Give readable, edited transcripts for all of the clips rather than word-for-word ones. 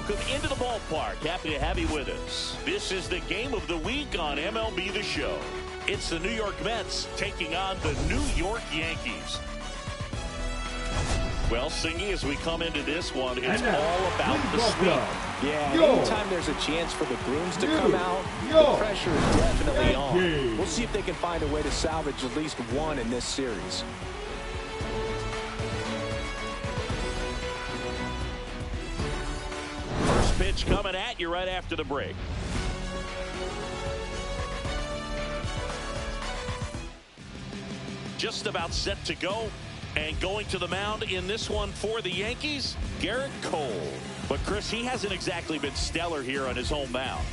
welcome into the ballpark. Happy to have you with us. This is the game of the week on MLB The Show. It's the New York Mets taking on the New York Yankees. Well, Singy, as we come into this one, it's all about the sweep. Yeah, anytime there's a chance for the Bruins to come out, the pressure is definitely on. We'll see if they can find a way to salvage at least one in this series. First pitch coming at you right after the break. Just about set to go. And going to the mound in this one for the Yankees, Gerrit Cole. But, Chris, he hasn't exactly been stellar here on his home mound.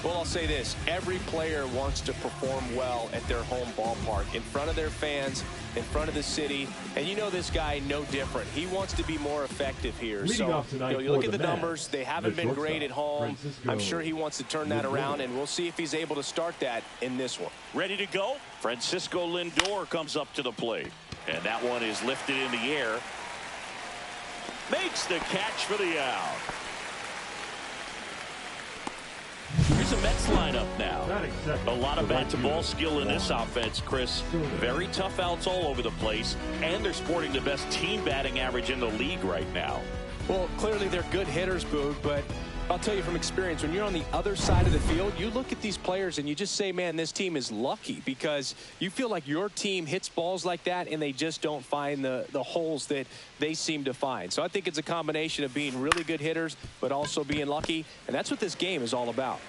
Well, I'll say this. Every player wants to perform well at their home ballpark, in front of their fans, in front of the city. And you know this guy no different. He wants to be more effective here. So, you look at the numbers. They haven't been great at home. I'm sure he wants to turn that around, and we'll see if he's able to start that in this one. Ready to go? Francisco Lindor comes up to the plate. And that one is lifted in the air. Makes the catch for the out. Here's a Mets lineup now. A lot of bat-to-ball skill in this offense, Chris. Very tough outs all over the place. And they're sporting the best team batting average in the league right now. Well, clearly they're good hitters, Boog, but I'll tell you from experience, when you're on the other side of the field, you look at these players and you just say, man, this team is lucky, because you feel like your team hits balls like that and they just don't find the holes that they seem to find. So I think it's a combination of being really good hitters but also being lucky, and that's what this game is all about.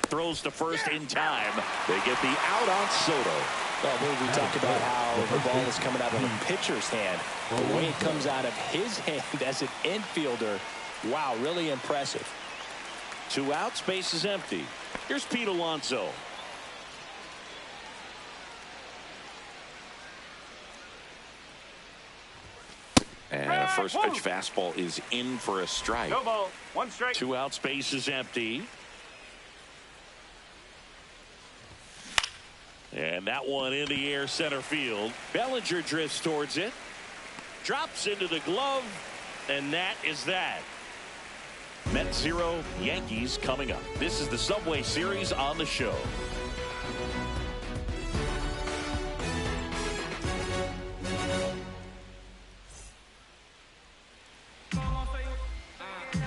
Throws to first in time. They get the out on Soto. Well, we talked about how the ball is coming out of a pitcher's hand. The way it comes out of his hand as an infielder, wow, really impressive. 2 outs, base is empty. Here's Pete Alonso. And a first pitch fastball is in for a strike. No ball, 1 strike. 2 outs, base is empty. And that one in the air, center field. Bellinger drifts towards it. Drops into the glove. And that is that. Mets 0, Yankees coming up. This is the Subway Series on the show.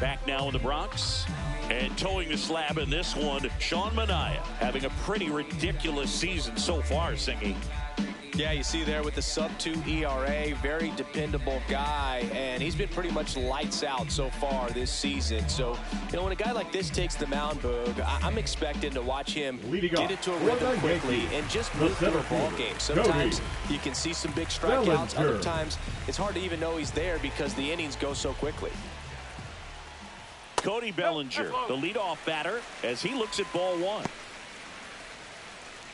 Back now in the Bronx. And towing the slab in this one, Sean Manaea, having a pretty ridiculous season so far, Singy. Yeah, you see there with the sub-2 ERA, very dependable guy, and he's been pretty much lights out so far this season. So, when a guy like this takes the mound, Boog, I'm expecting to watch him get into a rhythm quickly and just move through a ball game. Sometimes you can see some big strikeouts. Other times it's hard to even know he's there because the innings go so quickly. Cody Bellinger, the leadoff batter, as he looks at ball 1.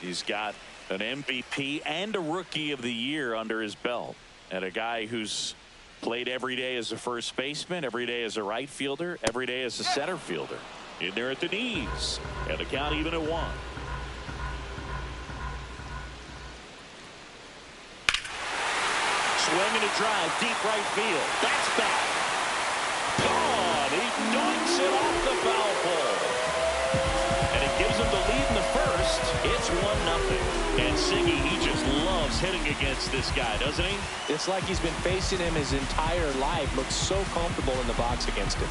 He's got an MVP and a Rookie of the Year under his belt, and a guy who's played every day as a first baseman, every day as a right fielder, every day as a center fielder. In there at the knees, and the count even at 1. Swinging a drive, deep right field. That's back. Gone. He dunks it off the foul pole. And it gives him the lead in the first. It's 1-0. And Siggy, he just loves hitting against this guy, doesn't he? It's like he's been facing him his entire life. Looks so comfortable in the box against him.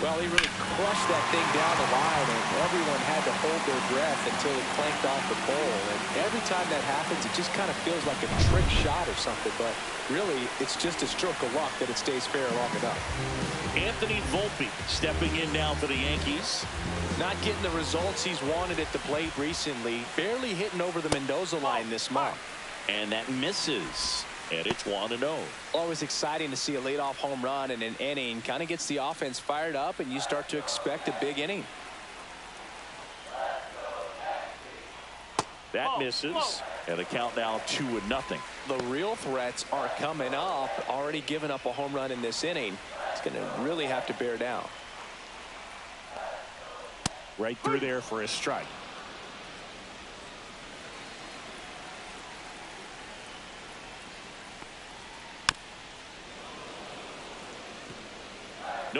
Well, he really crushed that thing down the line, and everyone had to hold their breath until it clanked off the pole. And every time that happens, it just kind of feels like a trick shot or something. But really, it's just a stroke of luck that it stays fair long enough. Anthony Volpe stepping in now for the Yankees. Not getting the results he's wanted at the plate recently. Barely hitting over the Mendoza line this month. And that misses. And it's 1-0. Always exciting to see a leadoff home run in an inning. Kind of gets the offense fired up, and you start to expect a big inning. That misses. And the count now 2-0. The real threats are coming up. Already giving up a home run in this inning. It's going to really have to bear down. Right through there for a strike.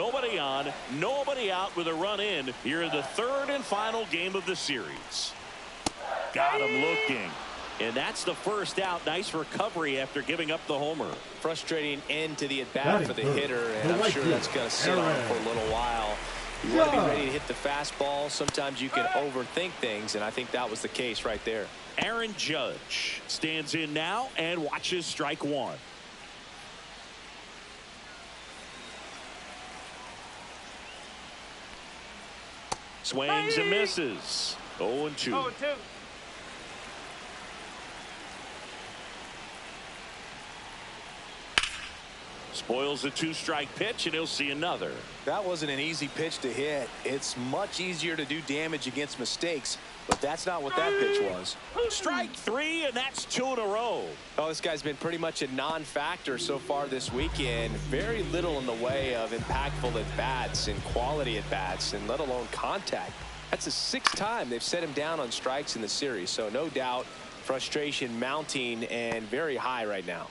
Nobody on, nobody out with a run in here in the third and final game of the series. Got him looking. And that's the first out. Nice recovery after giving up the homer. Frustrating end to the at-bat for the hitter, and I'm sure that's going to sit on him for a little while. You want to be ready to hit the fastball. Sometimes you can overthink things, and I think that was the case right there. Aaron Judge stands in now and watches strike one. Swings and misses. 0-2. 0-2. Spoils the two-strike pitch, and he'll see another. That wasn't an easy pitch to hit. It's much easier to do damage against mistakes, but that's not what that pitch was. Strike three, and that's 2 in a row. Oh, this guy's been pretty much a non-factor so far this weekend. Very little in the way of impactful at-bats and quality at-bats, and let alone contact. That's the 6th time they've set him down on strikes in the series, so no doubt frustration mounting and very high right now.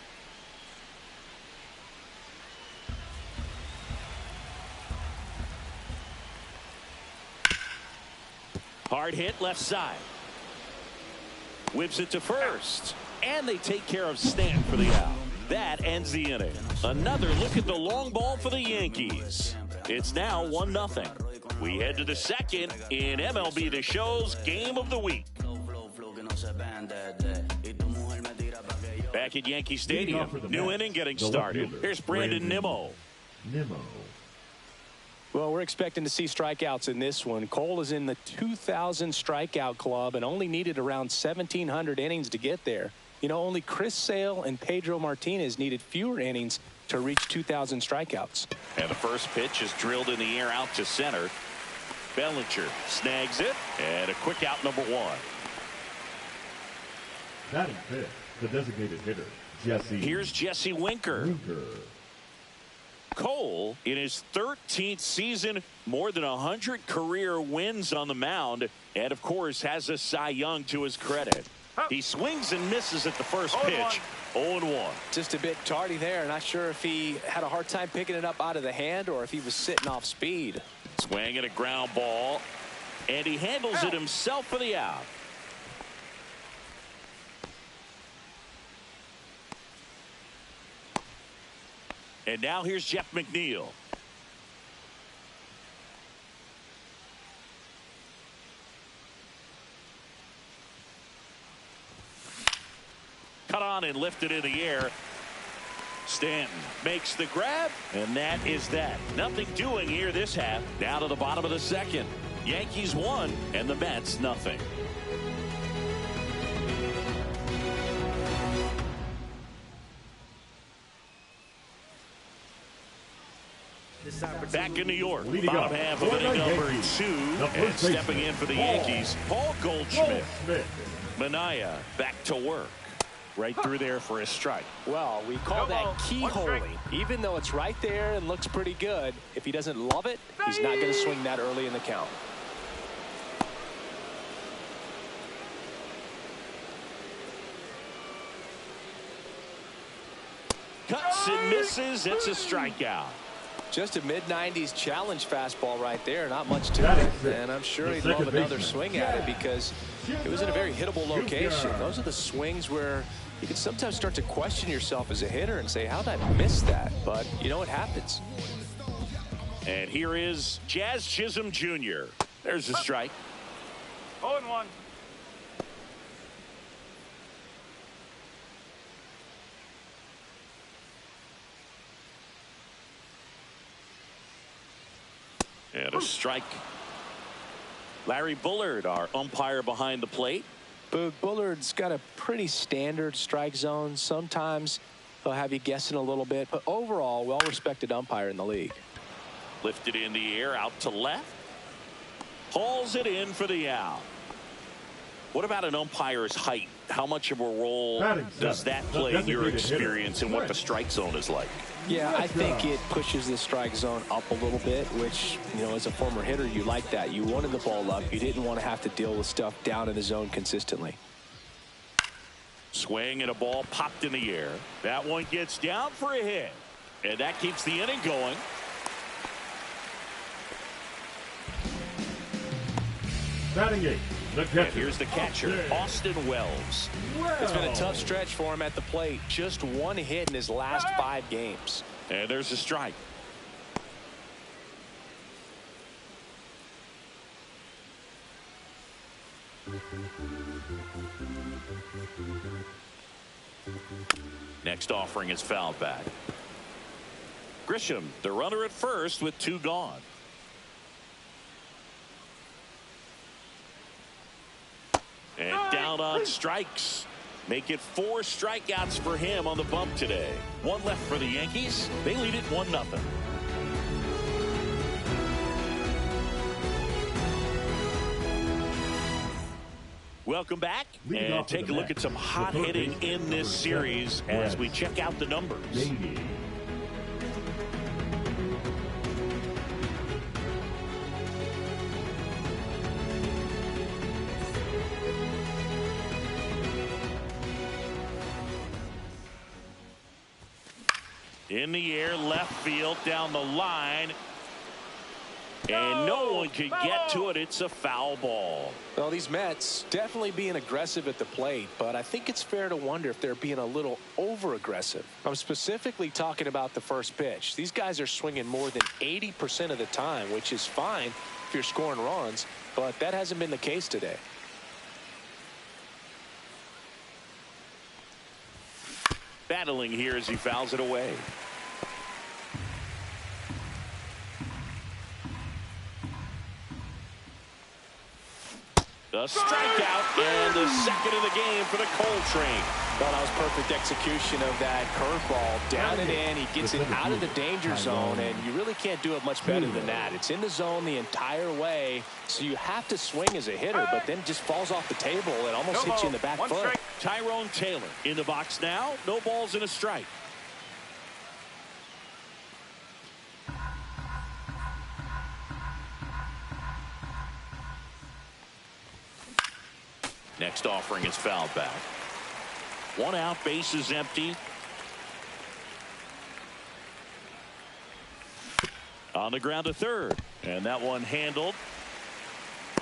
Hard hit left side. Whips it to first. And they take care of Stanton for the out. That ends the inning. Another look at the long ball for the Yankees. It's now 1-0. We head to the second in MLB The Show's Game of the Week. Back at Yankee Stadium, new inning getting started. Here's Brandon Nimmo. Well, we're expecting to see strikeouts in this one. Cole is in the 2,000 strikeout club and only needed around 1,700 innings to get there. You know, only Chris Sale and Pedro Martinez needed fewer innings to reach 2,000 strikeouts. And the first pitch is drilled in the air out to center. Bellinger snags it, and a quick out, number 1. Batting fifth, the designated hitter, Jesse. Here's Jesse Winker. Cole, in his 13th season, more than 100 career wins on the mound, and of course has a Cy Young to his credit. He swings and misses at the first pitch. 0-1. Just a bit tardy there. Not sure if he had a hard time picking it up out of the hand or if he was sitting off speed. Swing at a ground ball, and he handles it himself for the out. And now here's Jeff McNeil. Cut on and lifted in the air. Stanton makes the grab, and that is that. Nothing doing here this half. Down to the bottom of the second. Yankees 1 and the Mets nothing. Back in New York, bottom half of inning number 2, and stepping in for the Yankees, Paul Goldschmidt. Manaea back to work. Right through there for a strike. Well, we call that keyholing. Even though it's right there and looks pretty good, if he doesn't love it, he's not going to swing that early in the count. Cuts and misses. It's a strikeout. Just a mid-90s challenge fastball right there. Not much to it. And I'm sure he'd love another swing at it because it was in a very hittable location. Those are the swings where you can sometimes start to question yourself as a hitter and say, how did I miss that? But, you know, it happens. And here is Jazz Chisholm Jr. There's a strike. 0-1. And a strike. Larry Bullard, our umpire behind the plate. Boog, Bullard's got a pretty standard strike zone. Sometimes he'll have you guessing a little bit, but overall, well-respected umpire in the league. Lifted in the air, out to left. Hauls it in for the out. What about an umpire's height? How much of a role does that play in your experience and what the strike zone is like? Yeah, I think it pushes the strike zone up a little bit, which, you know, as a former hitter, you like that. You wanted the ball up. You didn't want to have to deal with stuff down in the zone consistently. Swing and a ball popped in the air. That one gets down for a hit. And that keeps the inning going. Batting 8, the catcher. And here's the catcher, Austin Wells. It's been a tough stretch for him at the plate. Just one hit in his last 5 games. And there's a strike. Next offering is fouled back. Grisham, the runner at first with 2 gone. And down on strikes. Make it 4 strikeouts for him on the bump today. 1 left for the Yankees. They lead it 1-0. Welcome back, and take a look at some hot hitting in this series as we check out the numbers. In the air, left field, down the line. And no one can get to it. It's a foul ball. Well, these Mets definitely being aggressive at the plate, but I think it's fair to wonder if they're being a little over-aggressive. I'm specifically talking about the first pitch. These guys are swinging more than 80% of the time, which is fine if you're scoring runs, but that hasn't been the case today. Battling here as he fouls it away. A strikeout and the second of the game for the Cole train. Well, that was perfect execution of that curveball. Down and in, he gets it out of the danger zone, and you really can't do it much better than that. It's in the zone the entire way, so you have to swing as a hitter, but then just falls off the table and almost hits you in the back foot. Tyrone Taylor in the box now. No balls and a strike. Next offering is fouled back. 1 out, base is empty. On the ground to third, and that one handled.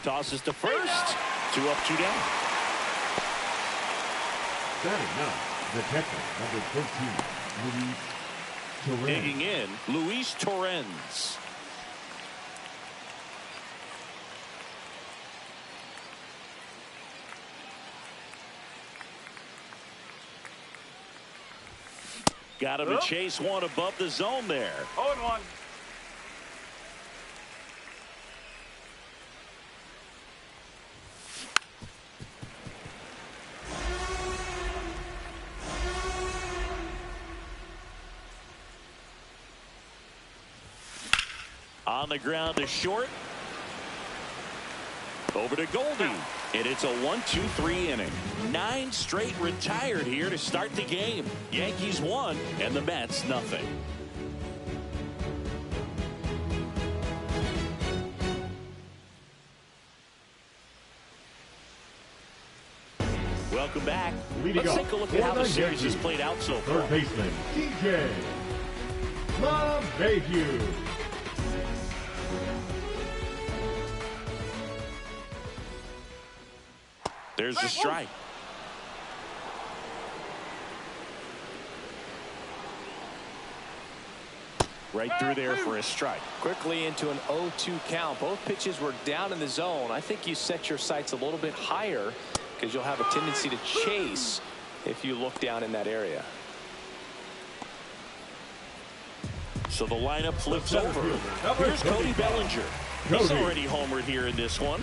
Tosses to first. 2 up, 2 down. Batting 9, the catcher, number 13, Luis Torrens. Digging in, Luis Torrens. Got him to chase one above the zone there. 0-1. On the ground to short. Over to Goldie. And it's a 1-2-3 inning. 9 straight retired here to start the game. Yankees 1 and the Mets nothing. Welcome back. Let's take a look at how the series has played out so far. Third baseman, DJ LeMahieu. There's the strike. Right through there for a strike. Quickly into an 0-2 count. Both pitches were down in the zone. I think you set your sights a little bit higher because you'll have a tendency to chase if you look down in that area. So the lineup flips over. Here's Cody Bellinger. He's already homered here in this one.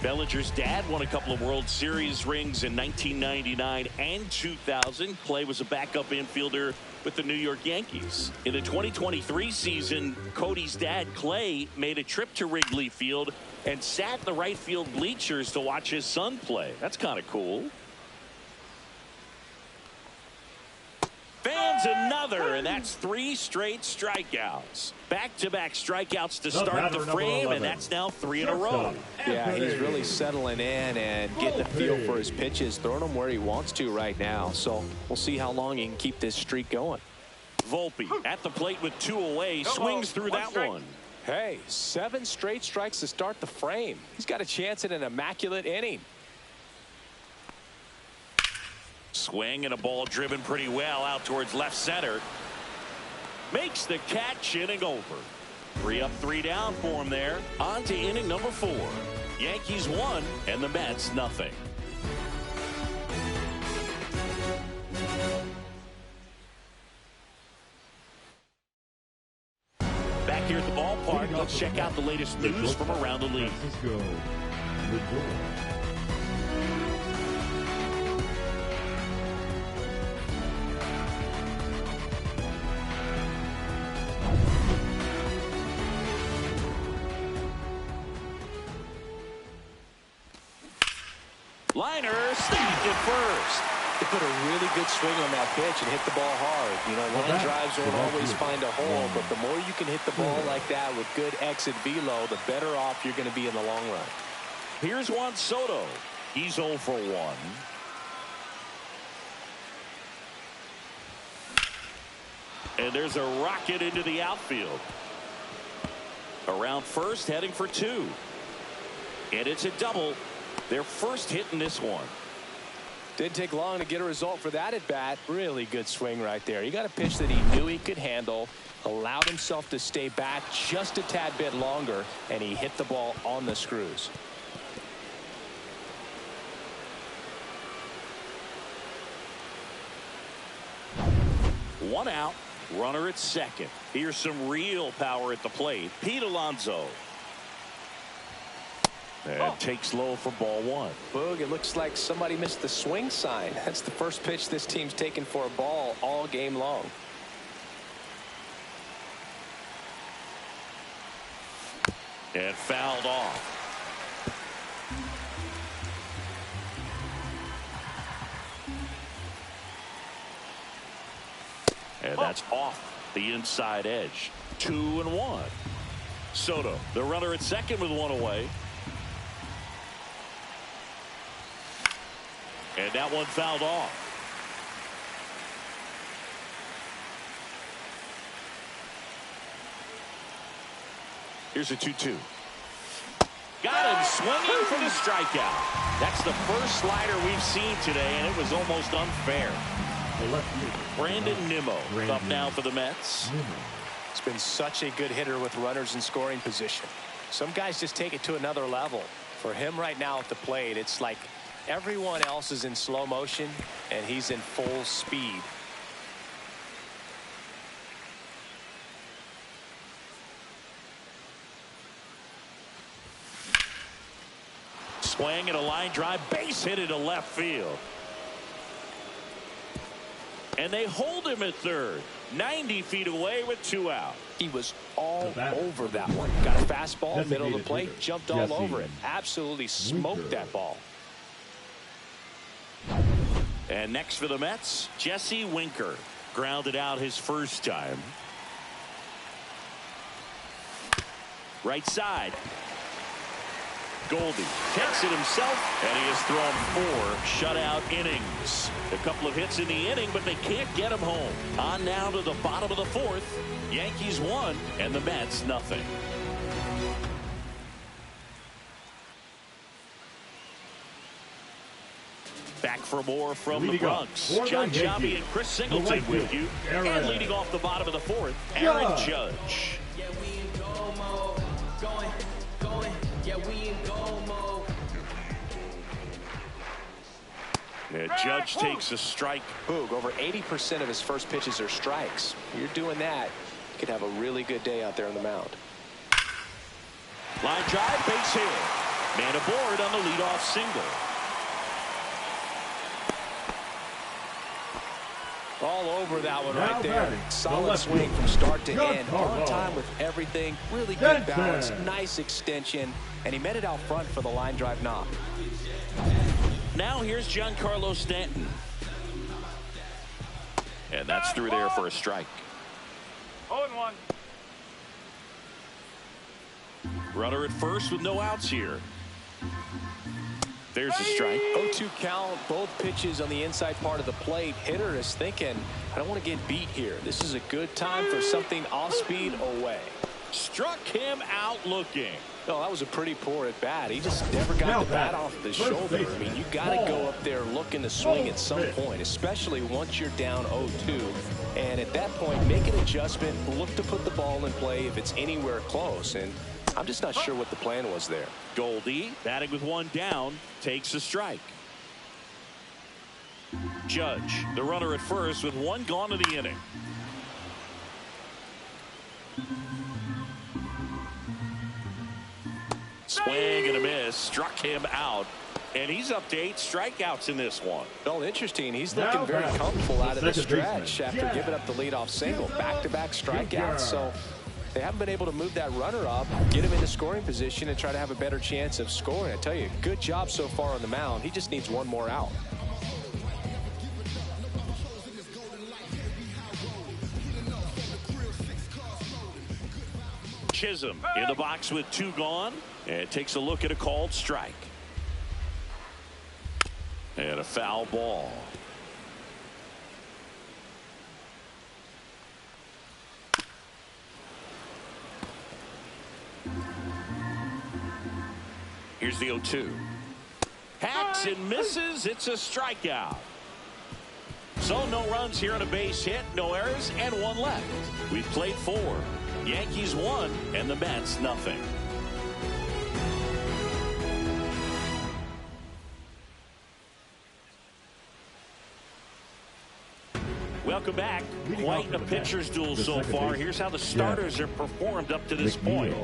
Bellinger's dad won a couple of World Series rings in 1999 and 2000. Clay was a backup infielder with the New York Yankees. In the 2023 season, Cody's dad, Clay, made a trip to Wrigley Field and sat in the right field bleachers to watch his son play. That's kind of cool. Fans another, and that's 3 straight strikeouts. Back-to-back strikeouts to start the frame, and that's now 3 in a row. Yeah, he's really settling in and getting a feel for his pitches, throwing them where he wants to right now. So we'll see how long he can keep this streak going. Volpe at the plate with 2 away, swings through that one. Hey, 7 straight strikes to start the frame. He's got a chance at an immaculate inning. Swing and a ball driven pretty well out towards left center. Makes the catch, inning over. 3 up, 3 down for him there. On to inning number 4. Yankees 1 and the Mets nothing. Back here at the ballpark, let's check out the latest news from around the league. Liner snapped at first. They put a really good swing on that pitch and hit the ball hard. You know, line drives won't always find a hole, but the more you can hit the ball like that with good exit velo, the better off you're going to be in the long run. Here's Juan Soto. He's 0 for 1. And there's a rocket into the outfield. Around first, heading for 2. And it's a double. Their first hit in this one. Didn't take long to get a result for that at bat. Really good swing right there. He got a pitch that he knew he could handle, allowed himself to stay back just a tad bit longer, and he hit the ball on the screws. One out, runner at second. Here's some real power at the plate. Pete Alonso. And takes low for ball 1. Boog, it looks like somebody missed the swing sign. That's the first pitch this team's taken for a ball all game long. And fouled off. And that's off the inside edge. 2-1. Soto, the runner at second with 1 away. And that one fouled off. Here's a 2-2. Got him swinging for the strikeout. That's the first slider we've seen today, and it was almost unfair. Brandon Nimmo up now for the Mets. It's been such a good hitter with runners in scoring position. Some guys just take it to another level. For him right now at the plate, it's like everyone else is in slow motion, and he's in full speed. Swing and a line drive, base hit into left field. And they hold him at third. 90 feet away with 2 out. He was all over that one. Got a fastball, middle of the plate, jumped all over it. Absolutely smoked that ball. And next for the Mets, Jesse Winker. Grounded out his first time. Right side. Goldie takes it himself, and he has thrown 4 shutout innings. A couple of hits in the inning, but they can't get him home. On now to the bottom of the 4th. Yankees 1 and the Mets nothing. Back for more from the Bronx. John Jobby and Chris Singleton with you. And leading off the bottom of the 4th, Aaron Judge. Yeah, we in goal mode. Going. Yeah, we in goal mode. And Judge takes a strike. Boog, over 80% of his first pitches are strikes. You're doing that, you could have a really good day out there on the mound. Line drive, base hit. Man aboard on the leadoff single. All over that one right there. Solid swing from start to end. On time with everything. Really good balance. Nice extension. And he met it out front for the line drive knock. Now here's Giancarlo Stanton. And that's through there for a strike. 0-1. Runner at first with no outs here. There's a strike. 0-2 count. Both pitches on the inside part of the plate. Hitter is thinking, I don't want to get beat here. This is a good time for something off speed away. Struck him out looking. No, that was a pretty poor at bat. He just never got the bat off the shoulder. I mean, you got to go up there looking to swing at some point, especially once you're down 0-2. And at that point, make an adjustment, look to put the ball in play if it's anywhere close. And I'm just not sure what the plan was there. Goldie, batting with one down, takes a strike. Judge, the runner at first with one gone in the inning. Swing and a miss, struck him out, and he's up to 8 strikeouts in this one. Well, interesting. He's looking very comfortable out of the stretch after giving up the leadoff single. Back-to-back strikeouts, so they haven't been able to move that runner up, get him into scoring position, and try to have a better chance of scoring. I tell you, good job so far on the mound. He just needs one more out. Chisholm in the box with 2 gone, and takes a look at a called strike. And a foul ball. Here's the 0-2. Hacks and misses. It's a strikeout. So no runs here on a base hit, no errors, and 1 left. We've played 4. Yankees 1 and the Mets nothing. Welcome back. Quite a pitcher's duel so far. Here's how the starters have performed up to this point.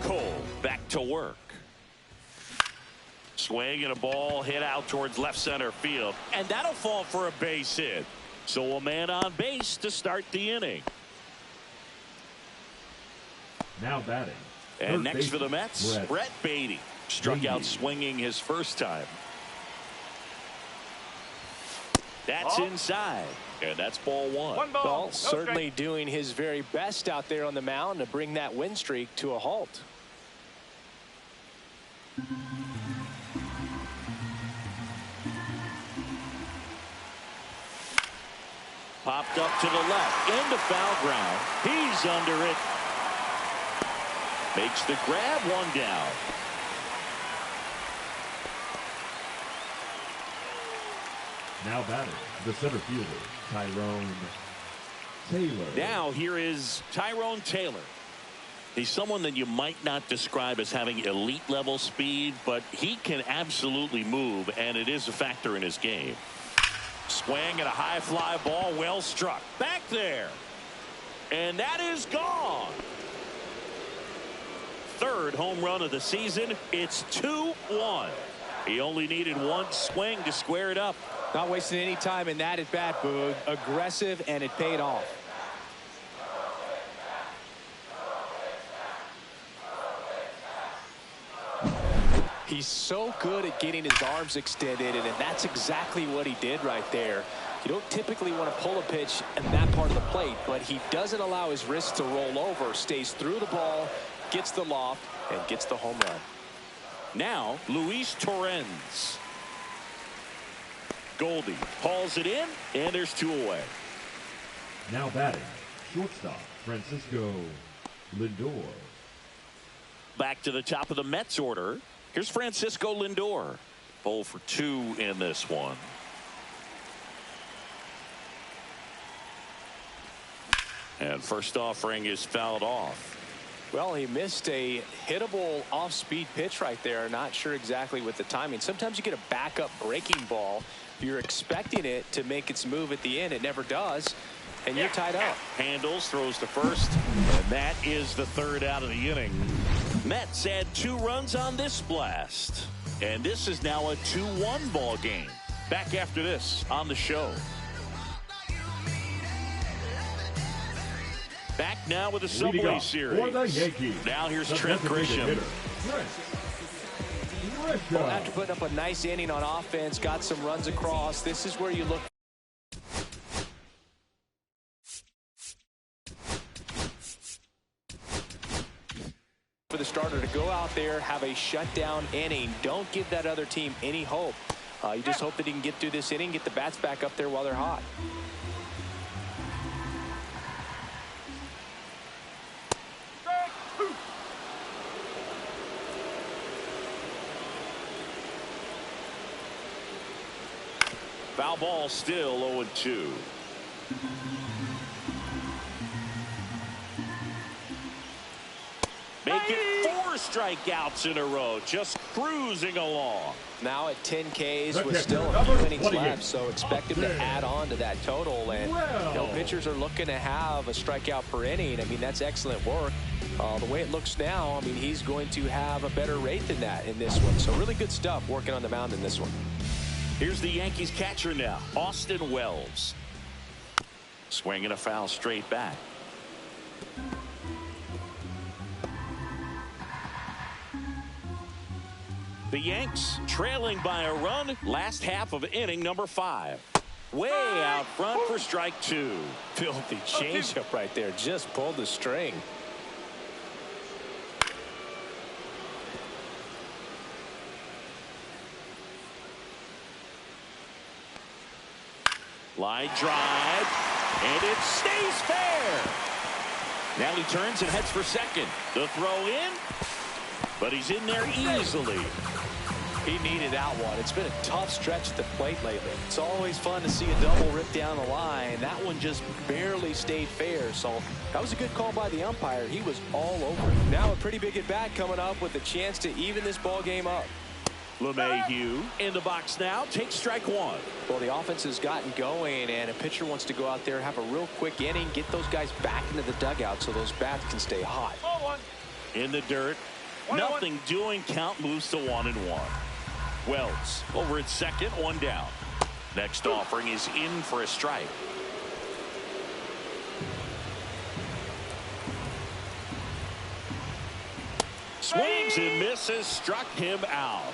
Cole back to work. Swing and a ball hit out towards left center field, and that'll fall for a base hit. So a man on base to start the inning. Now batting. And next for the Mets, Brett Beatty. Struck out swinging his first time. That's inside, and that's ball 1. 1 ball. Well, certainly doing his very best out there on the mound to bring that win streak to a halt. Popped up to the left, into foul ground. He's under it. Makes the grab, 1 down. Now batting, the center fielder, Tyrone Taylor. Now here is Tyrone Taylor. He's someone that you might not describe as having elite level speed, but he can absolutely move, and it is a factor in his game. Swing and a high fly ball, well struck. Back there. And that is gone. 3rd home run of the season. It's 2-1. He only needed 1 swing to square it up. Not wasting any time in that at bat, Boog. Aggressive, and it paid off. He's so good at getting his arms extended, and that's exactly what he did right there. You don't typically want to pull a pitch in that part of the plate, but he doesn't allow his wrist to roll over, stays through the ball, gets the loft, and gets the home run. Now, Luis Torrens. Goldie hauls it in, and there's 2 away. Now batting, shortstop, Francisco Lindor. Back to the top of the Mets order. Here's Francisco Lindor. 0 for 2 in this one. And first offering is fouled off. Well, he missed a hittable off-speed pitch right there. Not sure exactly with the timing. Sometimes you get a backup breaking ball. You're expecting it to make its move at the end. It never does. And you're tied up. Handles, throws to first. And that is the 3rd out of the inning. Mets add 2 runs on this blast. And this is now a 2-1 ball game. Back after this on the show. Back now with the Subway Series. For the Yankees, now here's Trent Grisham. Well, after putting up a nice inning on offense, got some runs across, this is where you look for the starter to go out there, have a shutdown inning. Don't give that other team any hope. You just hope that he can get through this inning, get the bats back up there while they're hot. Foul ball, still 0-2. Making 4 strikeouts in a row, just cruising along. Now at 10 Ks with still a few innings left, so expect him to add on to that total. And you know, pitchers are looking to have a strikeout per inning. I mean, that's excellent work. The way it looks now, I mean, he's going to have a better rate than that in this one. So really good stuff working on the mound in this one. Here's the Yankees catcher now, Austin Wells. Swinging a foul straight back. The Yanks trailing by a run, last half of inning number 5. Way out front for strike 2. Filthy changeup right there. Just pulled the string. Line drive, and it stays fair. Now he turns and heads for second. The throw in, but he's in there easily. He needed that one. It's been a tough stretch at the plate lately. It's always fun to see a double rip down the line. That one just barely stayed fair, so that was a good call by the umpire. He was all over it. Now a pretty big at bat coming up with a chance to even this ball game up. LeMahieu in the box now, takes strike 1. Well, the offense has gotten going, and a pitcher wants to go out there, have a real quick inning, get those guys back into the dugout so those bats can stay hot. In the dirt, nothing doing, count moves to 1-1. Wells over at second, 1 down. Next offering is in for a strike. Swings and misses, struck him out.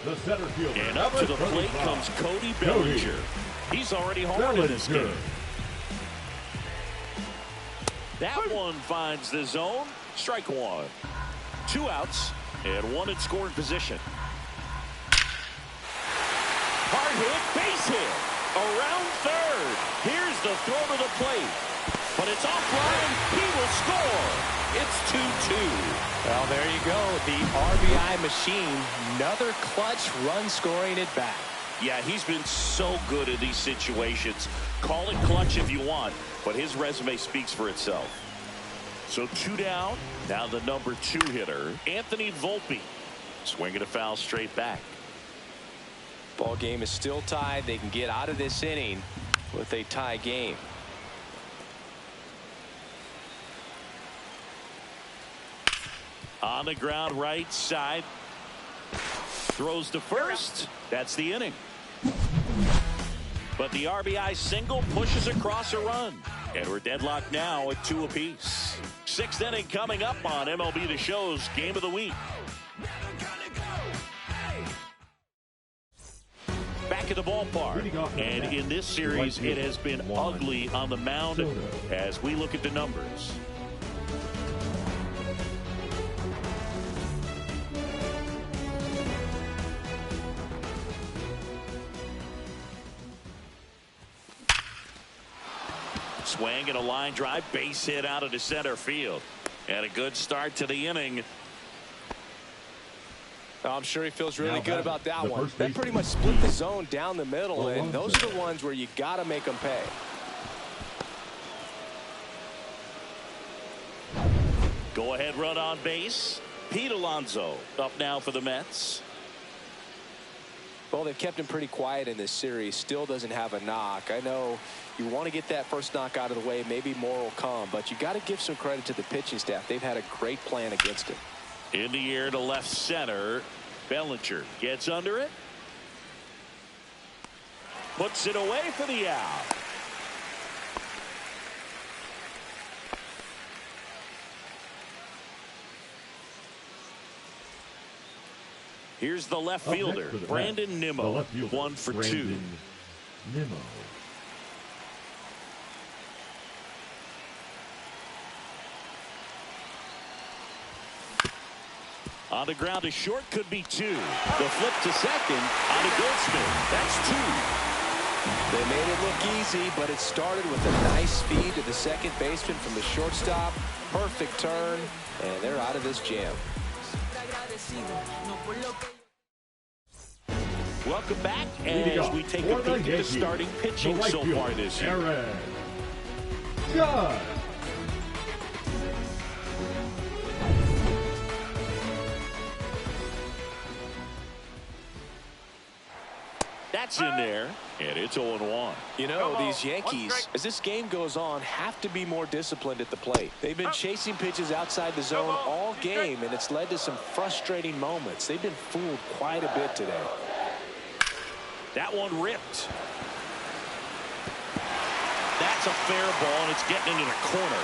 The center fielder. And up to the plate comes Cody Bellinger. He's already homered in this game. That one finds the zone. Strike 1. 2 outs and 1 in scoring position. Hard hit, base hit. Around third. Here's the throw to the plate. But it's offline. He will score. It's 2-2. Well, there you go. The RBI machine. Another clutch run scoring at bat. Yeah, he's been so good in these situations. Call it clutch if you want, but his resume speaks for itself. So 2 down. Now the number 2 hitter, Anthony Volpe. Swinging a foul straight back. Ball game is still tied. They can get out of this inning with a tie game. On the ground, right side. Throws to first. That's the inning. But the RBI single pushes across a run. And we're deadlocked now at 2 apiece. 6th inning coming up on MLB The Show's Game of the Week. Back at the ballpark. And in this series, it has been ugly on the mound as we look at the numbers. Swing and a line drive, base hit out into center field. And a good start to the inning. I'm sure he feels really good about that one. That pretty much split the zone down the middle, and those are the ones where you got to make them pay. Go ahead run on base. Pete Alonso up now for the Mets. Well, they've kept him pretty quiet in this series. Still doesn't have a knock. I know you want to get that first knock out of the way. Maybe more will come, but you got to give some credit to the pitching staff. They've had a great plan against him. In the air to left center. Bellinger gets under it. Puts it away for the out. Here's the left fielder, Brandon Nimmo, 1 for 2. On the ground to short could be 2. The flip to second on to Goldsmith. That's 2. They made it look easy, but it started with a nice feed to the second baseman from the shortstop. Perfect turn, and they're out of this jam. Welcome back as we take a peek at the starting pitching so far this year. That's in there, and it's 0-1. You know, these Yankees, as this game goes on, have to be more disciplined at the plate. They've been chasing pitches outside the zone all game, and it's led to some frustrating moments. They've been fooled quite a bit today. That one ripped. That's a fair ball, and it's getting into the corner.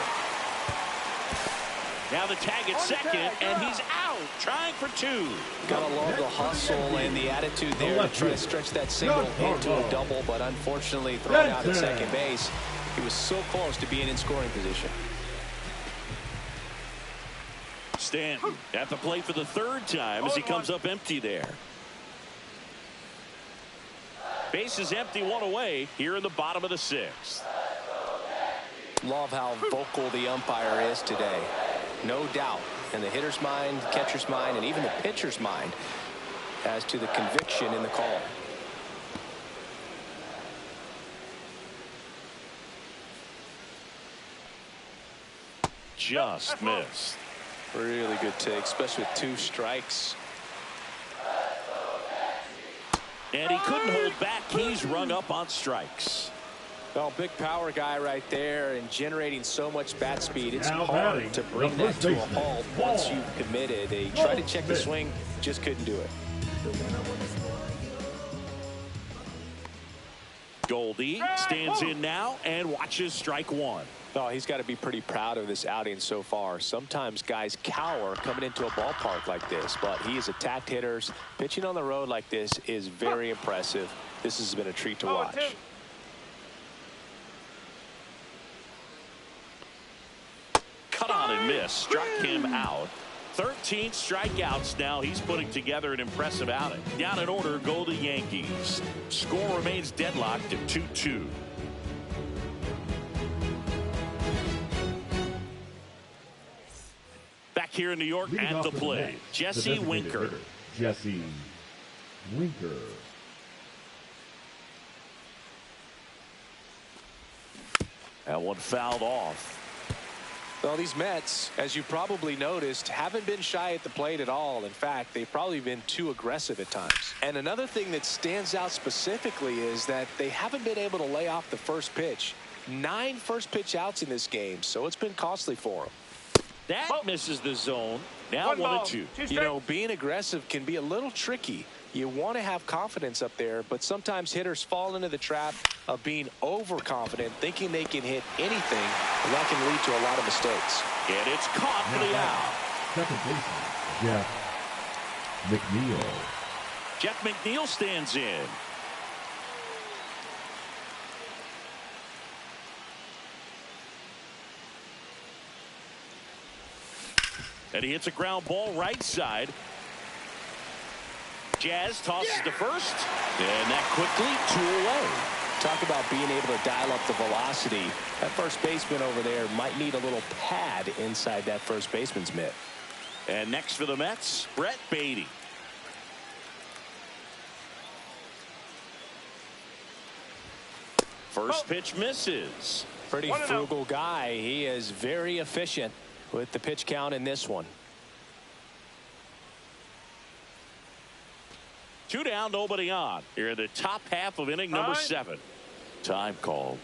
Now the tag at second, and he's out, trying for 2. Gotta love the hustle and the attitude there to try to stretch that single into a double, but unfortunately thrown out at second base. He was so close to being in scoring position. Stanton at the plate for the 3rd time as he comes up empty there. Base is empty, 1 away here in the bottom of the 6th. Love how vocal the umpire is today. No doubt in the hitter's mind, catcher's mind, and even the pitcher's mind as to the conviction in the call. Just missed. Really good take, especially with 2 strikes. And he couldn't hold back. He's rung up on strikes. Well, big power guy right there and generating so much bat speed. It's hard to bring that to a halt once you've committed. They tried to check the swing, just couldn't do it. Goldie stands in now and watches strike 1. Oh, he's got to be pretty proud of this outing so far. Sometimes guys cower coming into a ballpark like this, but he has attacked hitters. Pitching on the road like this is very impressive. This has been a treat to watch. Cut on and miss. Struck him out. 13 strikeouts now. He's putting together an impressive outing. Down in order go the Yankees. Score remains deadlocked at 2-2. Back here in New York at the plate, Jesse Winker. Jesse Winker. That one fouled off. Well, these Mets, as you probably noticed, haven't been shy at the plate at all. In fact, they've probably been too aggressive at times. And another thing that stands out specifically is that they haven't been able to lay off the first pitch. 9 first pitch outs in this game, so it's been costly for them. That misses the zone. Now 1-2. You know, being aggressive can be a little tricky. You want to have confidence up there, but sometimes hitters fall into the trap of being overconfident, thinking they can hit anything, and that can lead to a lot of mistakes. And it's caught for the out. Second baseman, Jeff McNeil. Jeff McNeil stands in. And he hits a ground ball right side. Jazz tosses to first. And that quickly 2 away. Talk about being able to dial up the velocity. That first baseman over there might need a little pad inside that first baseman's mitt. And next for the Mets, Brett Beatty. First pitch misses. Pretty frugal guy. He is very efficient with the pitch count in this one. 2 down, nobody on. Here in the top half of inning number 7. Time call.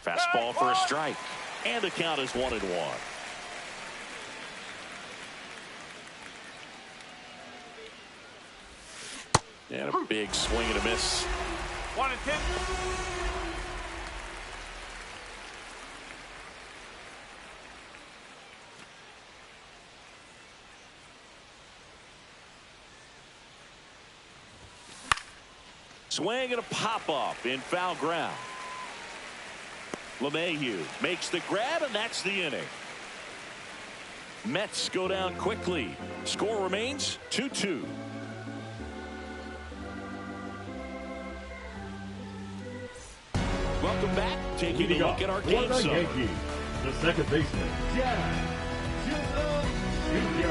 Fastball for a strike. And the count is 1-1. And a big swing and a miss. 1-10. Swing and a pop up in foul ground. LeMahieu makes the grab, and that's the inning. Mets go down quickly. Score remains 2-2. Welcome back. Taking a look at our game for the summary. Yankees, the second baseman, Jazz Jr.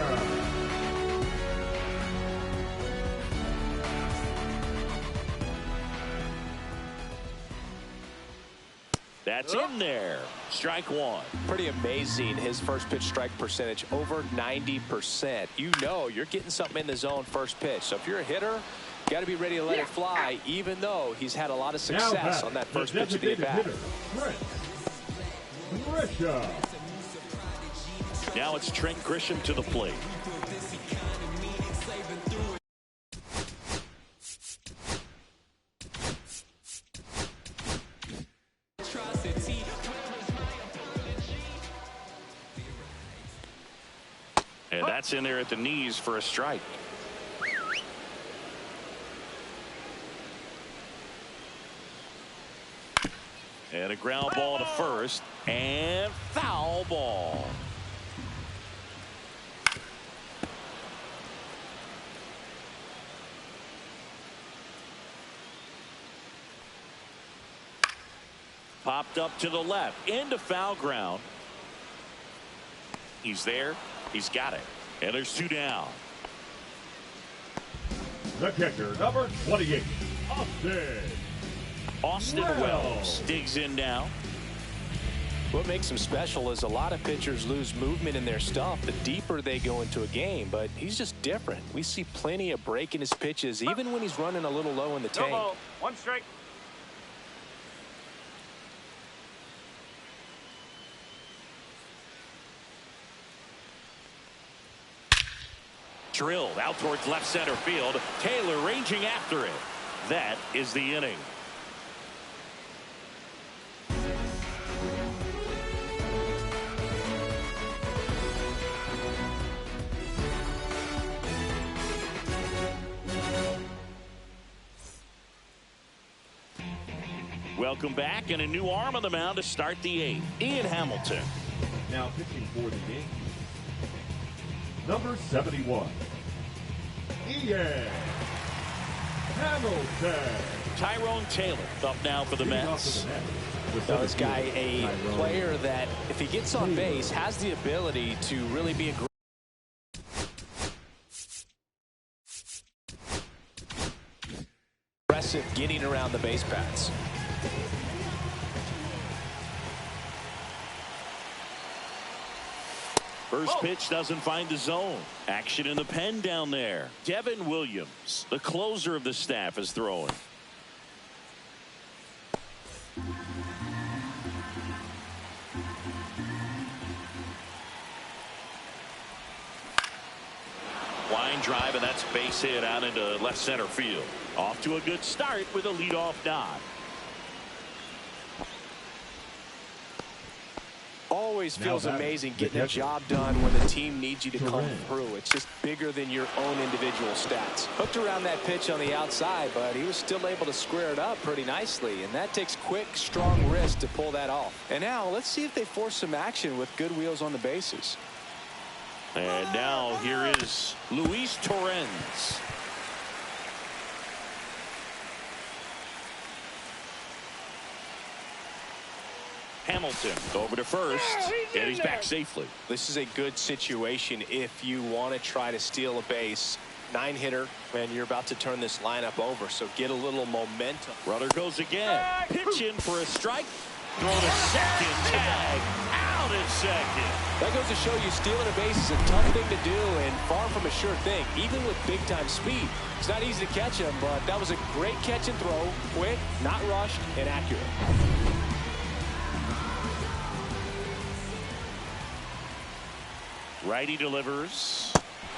That's in there. Strike one. Pretty amazing, his first pitch strike percentage, over 90%. You know you're getting something in the zone first pitch. So if you're a hitter, got to be ready to let it fly, even though he's had a lot of success on that first pitch of the at-bat. Now it's Trent Grisham to the plate. And that's in there at the knees for a strike. And a ground ball to first, and foul ball. Popped up to the left, into foul ground. He's there. He's got it. And there's two down. The catcher, number 28, Austin Wells digs in now. What makes him special is a lot of pitchers lose movement in their stuff the deeper they go into a game, but he's just different. We see plenty of break in his pitches, even when he's running a little low in the tank. No ball. One strike. Drilled out towards left center field. Taylor ranging after it. That is the inning. Welcome back, and a new arm on the mound to start the eighth. Ian Hamilton. Now pitching for the Yankees, number 71, Ian Hamilton. Tyrone Taylor up now for the Mets. Now this guy, a player that if he gets on base has the ability to really be aggressive getting around the base paths. First pitch doesn't find the zone. Action in the pen down there. Devin Williams, the closer of the staff, is throwing. Line drive, and that's base hit out into left center field. Off to a good start with a leadoff nod. Always feels amazing getting a job done when the team needs you to come through. It's just bigger than your own individual stats. Hooked around that pitch on the outside, but he was still able to square it up pretty nicely, and that takes quick, strong wrist to pull that off. And now let's see if they force some action with good wheels on the bases. And now here is Luis Torrens. Hamilton over to first, and he's back safely. This is a good situation if you want to try to steal a base. 9-hitter, and you're about to turn this lineup over, so get a little momentum. Runner goes again. Pitch in for a strike. Throw to second. Tag out at second. That goes to show you stealing a base is a tough thing to do and far from a sure thing, even with big-time speed. It's not easy to catch him, but that was a great catch and throw. Quick, not rushed, and accurate. Righty delivers.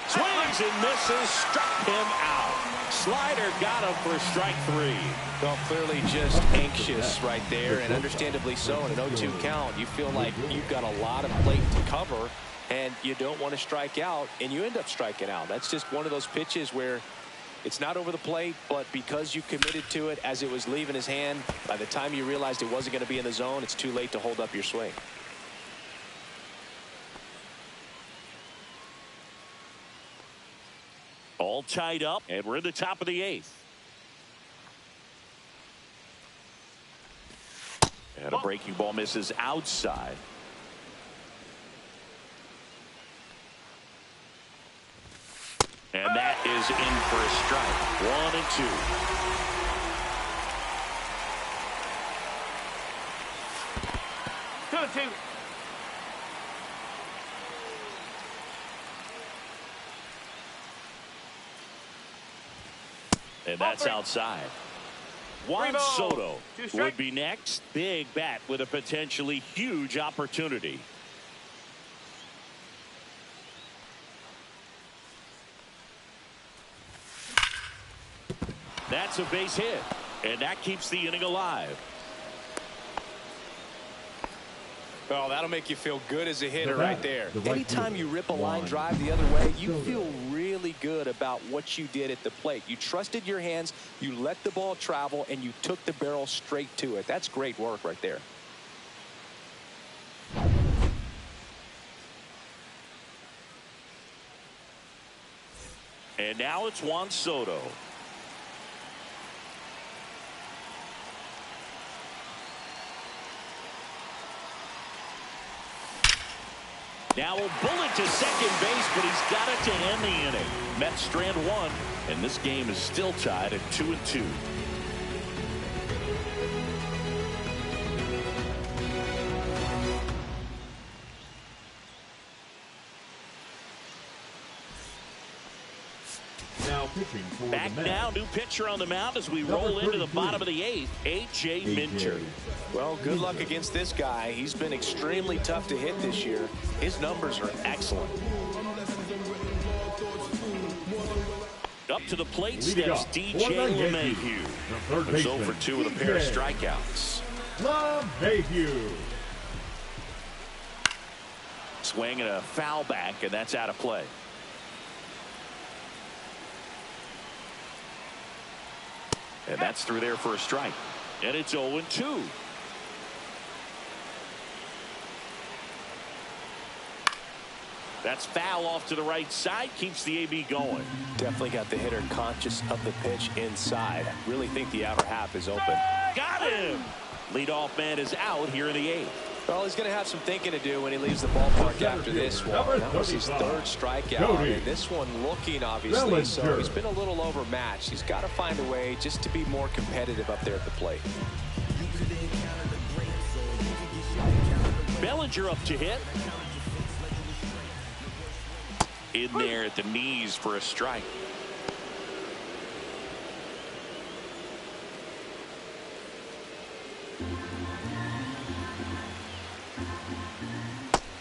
Swings and misses. Struck him out. Slider got him for strike three. Well, clearly just anxious right there, and understandably so. In an 0-2 count, you feel like you've got a lot of plate to cover, and you don't want to strike out, and you end up striking out. That's just one of those pitches where It's not over the plate, but because you committed to it as it was leaving his hand, by the time you realized it wasn't going to be in the zone, it's too late to hold up your swing. All tied up, and we're in the top of the 8th. And a breaking ball misses outside. And that is in for a strike. 2-2. And that's outside. Juan Soto would be next. Big bat with a potentially huge opportunity. That's a base hit, and that keeps the inning alive. Oh, that'll make you feel good as a hitter right there. right Anytime fielder, you rip a line Juan drive the other way, you Soto. feel really good about what you did at the plate. You trusted your hands, you let the ball travel, and you took the barrel straight to it. That's great work right there. And now it's Juan Soto. Now a bullet to second base, but he's got it to end the inning. Mets strand one, and this game is still tied at 2-2. Now pitching for Back the Mets. now, new pitcher on the mound as we roll into the bottom of the 8th, A.J. Minter. Well, good luck against this guy. He's been extremely tough to hit this year. His numbers are excellent. Up to the plate Leading steps up D.J. for the Yankees, LeMahieu. the third Who's 0 baseman, for 2 with a pair of DJ strikeouts. LeMahieu. Swing and a foul back, and that's out of play. And that's through there for a strike. And it's 0-2. That's foul off to the right side. Keeps the AB going. Definitely got the hitter conscious of the pitch inside. I really think the outer half is open. Got him. Leadoff man is out here in the 8th. Well, he's going to have some thinking to do when he leaves the ballpark after this one. That was his third strikeout, and this one looking, obviously, so he's been a little overmatched. He's got to find a way just to be more competitive up there at the plate. Bellinger up to hit. In there at the knees for a strike.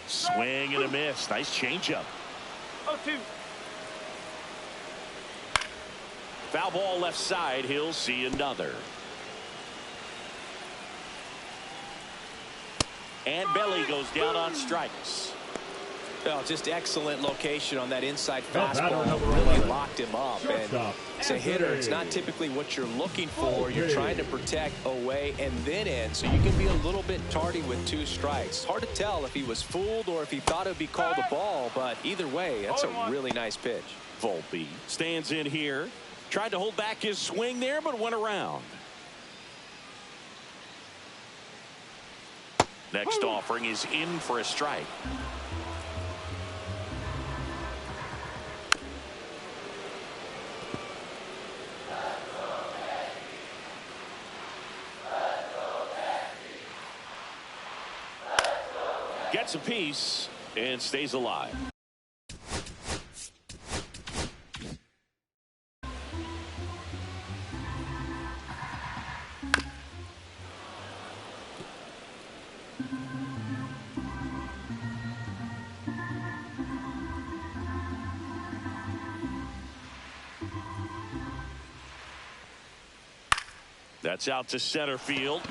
Swing and a miss. Nice changeup. 0-2. Foul ball left side. He'll see another. And Belly goes down on strikes. Well, just excellent location on that inside fastball. number Really 11. locked him up. And Shortstop, as a hitter, it's Anthony. not typically what you're looking for. You're Okay. trying to protect away and then in, so you can be a little bit tardy with 2 strikes. Hard to tell if he was fooled or if he thought it would be called a ball, but either way, that's a really nice pitch. Volpe stands in here. Tried to hold back his swing there, but went around. Next offering is in for a strike. Gets a piece and stays alive. That's out to center field.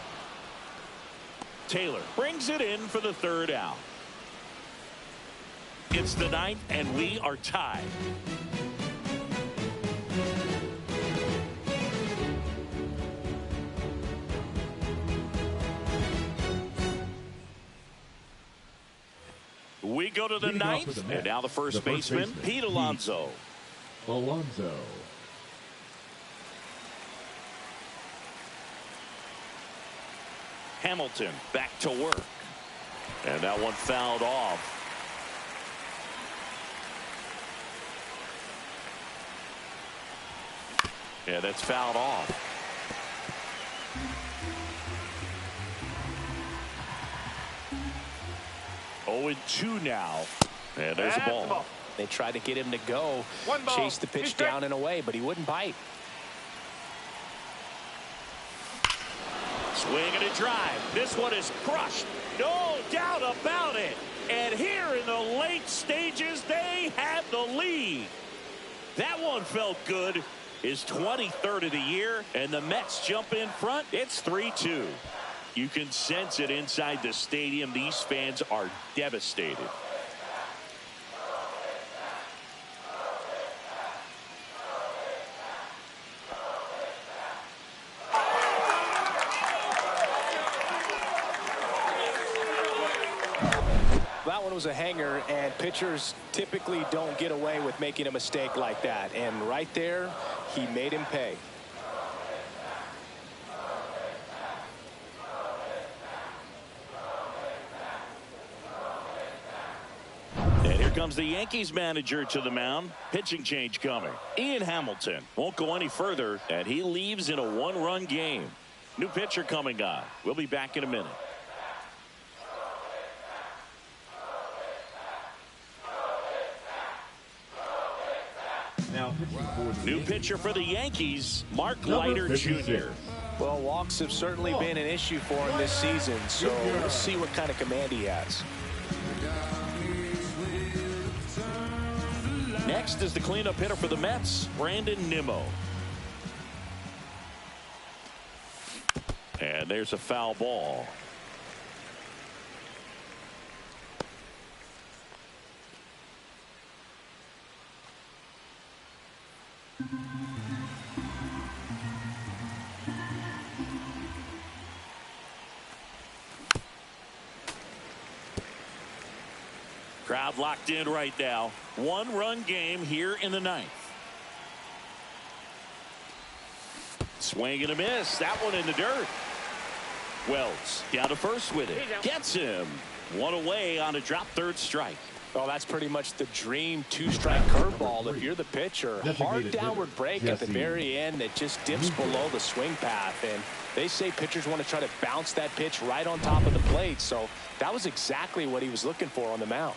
Taylor brings it in for the 3rd out. It's the 9th, and we are tied. go to the ninth. And now the first baseman, Pete Alonso. Hamilton back to work. And that one fouled off. Yeah, that's fouled off. Oh, and 2 now. And there's the ball. They tried to get him to go, chase the pitch down and away, but he wouldn't bite. Swing and a drive. This one is crushed. No doubt about it. And here in the late stages, they have the lead. That one felt good. His 23rd of the year, and the Mets jump in front. It's 3-2. You can sense it inside the stadium. These fans are devastated. That one was a hanger, and pitchers typically don't get away with making a mistake like that. And right there, he made him pay. And here comes the Yankees manager to the mound. Pitching change coming. Ian Hamilton won't go any further, and he leaves in a 1-run game. New pitcher coming on. We'll be back in a minute. New pitcher for the Yankees, Mark Leiter Jr. Well, walks have certainly been an issue for him this season, so we'll see what kind of command he has. Next is the cleanup hitter for the Mets, Brandon Nimmo. And there's a foul ball. Crowd locked in right now. 1-run game here in the 9th. Swing and a miss. That one in the dirt. Wells down to first with it. Gets him. One away on a drop third strike. Well, that's pretty much the dream 2-strike curveball if you're the pitcher. Hard downward break at the very end that just dips below the swing path. And they say pitchers want to try to bounce that pitch right on top of the plate. So that was exactly what he was looking for on the mound.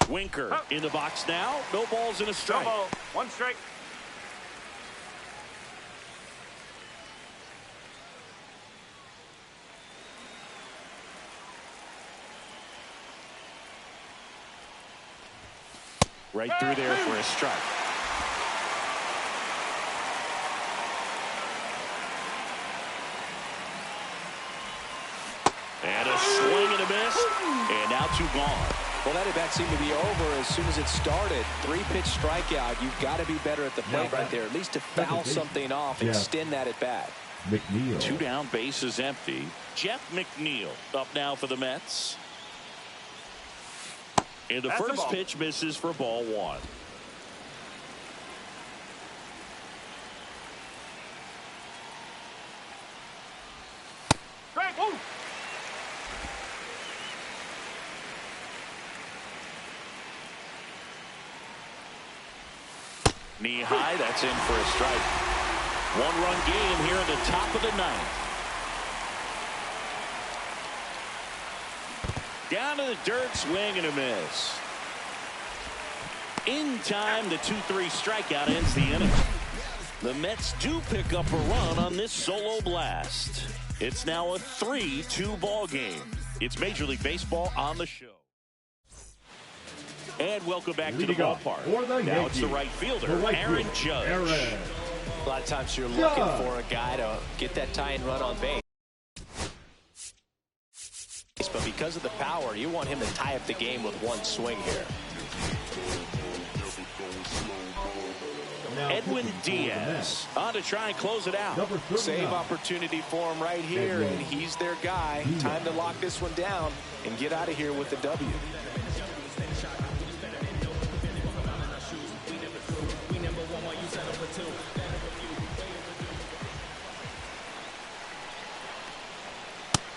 Winker in the box now. No balls and a strike. No ball. 1 strike. Right through there for a strike. And a swing and a miss. And now 2 gone. Well, that at-bat seemed to be over as soon as it started. 3-pitch strikeout. You've got to be better at the plate right there, at least to foul something off, extend that at-bat. 2 down, bases empty. Jeff McNeil up now for the Mets. And the first pitch misses for ball 1. Strike. Woo. Knee high, that's in for a strike. 1-run game here in the top of the 9th. Down to the dirt, swing and a miss. In time, the 2-3 strikeout ends the inning. The Mets do pick up a run on this solo blast. It's now a 3-2 ball game. It's Major League Baseball on the show. And welcome back to the ballpark. Now it's the right fielder, Aaron Judge. A lot of times you're looking for a guy to get that tying run on base. But because of the power, you want him to tie up the game with 1 swing here. Edwin Diaz on to try and close it out. Save opportunity for him right here, and he's their guy. Time to lock this one down and get out of here with the W.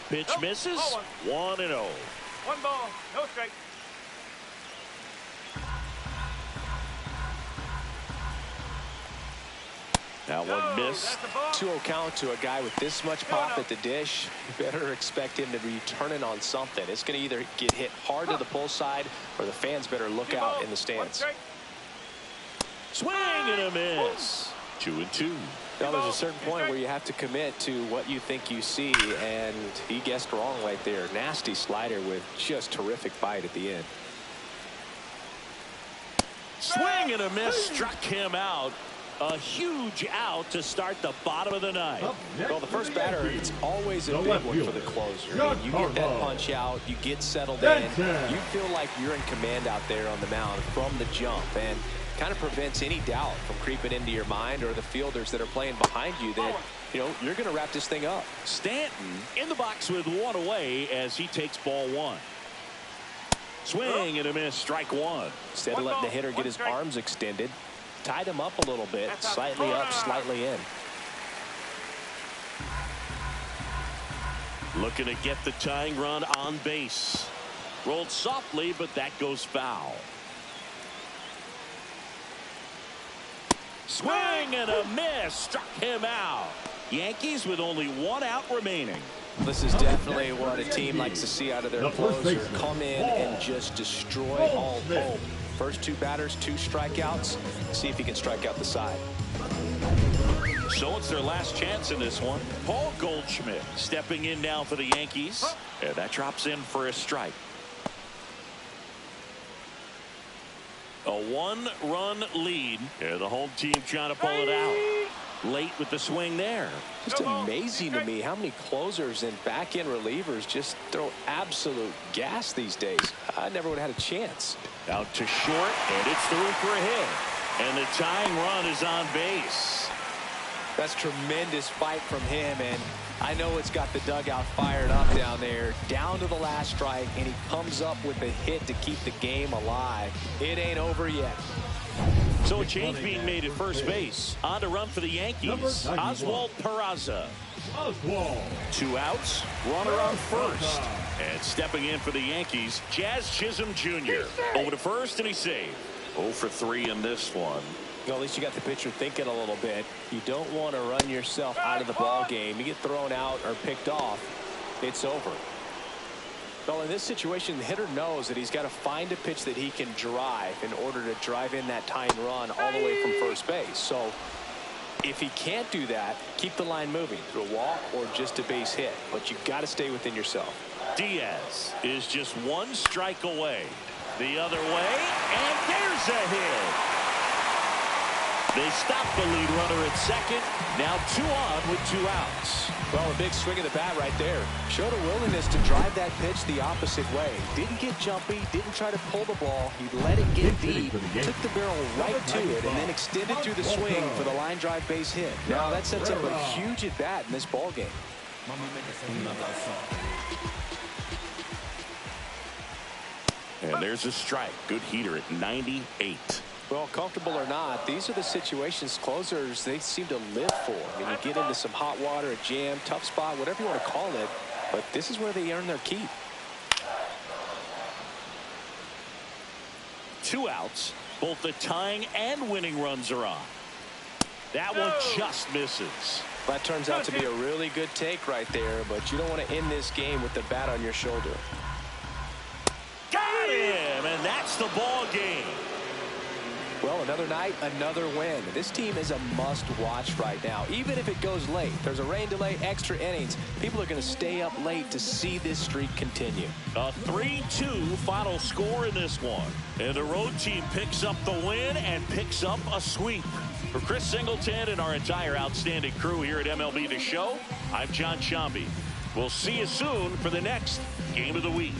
Pitch misses. 1-0. 1 ball, no strike. That one missed. 2-0 count to a guy with this much pop at the dish. You better expect him to be turning on something. It's going to either get hit hard to the pull side, or the fans better look out in the stands. Swing and a miss. 2-2. Now there's a certain point where you have to commit to what you think you see, and he guessed wrong right there. Nasty slider with just terrific bite at the end. Swing and a miss, struck him out. A huge out to start the bottom of the ninth. Well, the first batter, it's always a big one for the closer. I mean, you get that punch out, you get settled in, you feel like you're in command out there on the mound from the jump, and kind of prevents any doubt from creeping into your mind or the fielders that are playing behind you that, you know, you're going to wrap this thing up. Stanton in the box with one away as he takes ball one. Swing and a miss, strike one. Instead of letting the hitter get his arms extended, tied him up a little bit, slightly up, slightly in. Looking to get the tying run on base. Rolled softly, but that goes foul. Swing and a miss, struck him out. Yankees with only one out remaining. This is definitely what a team likes to see out of their closer. Come in and just destroy all hope. First two batters, 2 strikeouts. See if he can strike out the side. So it's their last chance in this one. Paul Goldschmidt stepping in now for the Yankees. And that drops in for a strike. A 1-run lead. And the home team trying to pull it out. Late with the swing there. Just amazing to me how many closers and back-end relievers just throw absolute gas these days. I never would have had a chance. Out to short, and it's through for a hit. And the tying run is on base. That's tremendous fight from him, and I know it's got the dugout fired up down there. Down to the last strike, and he comes up with a hit to keep the game alive. It ain't over yet. So a change being made at first base. On to run for the Yankees, Oswald Peraza. 2 outs, runner on first. And stepping in for the Yankees, Jazz Chisholm Jr. Over to first, and he's saved. 0 for 3 in this one. Well, at least you got the pitcher thinking a little bit. You don't want to run yourself out of the ball game. You get thrown out or picked off, it's over. Well, in this situation, the hitter knows that he's got to find a pitch that he can drive in order to drive in that tying run all the way from first base. So if he can't do that, keep the line moving through a walk or just a base hit. But you've got to stay within yourself. Diaz is just 1 strike away. The other way, and there's a hit. They stop the lead runner at second. Now 2 on with 2 outs. Well, a big swing of the bat right there. Showed a willingness to drive that pitch the opposite way. Didn't get jumpy, didn't try to pull the ball. He let it get deep, took the barrel right to it, and then extended through the swing for the line drive base hit. Now that sets up a huge at bat in this ball game. And there's a strike. Good heater at 98. Well, comfortable or not, these are the situations closers they seem to live for. I mean, you get into some hot water, a jam, tough spot, whatever you want to call it, but this is where they earn their keep. 2 outs. Both the tying and winning runs are on. That one just misses. That turns out to be a really good take right there, but you don't want to end this game with the bat on your shoulder. Got him, and that's the ball game. Well, another night, another win. This team is a must-watch right now. Even if it goes late, there's a rain delay, extra innings. People are going to stay up late to see this streak continue. A 3-2 final score in this one. And the road team picks up the win and picks up a sweep. For Chris Singleton and our entire outstanding crew here at MLB The Show, I'm John Shambi. We'll see you soon for the next Game of the Week.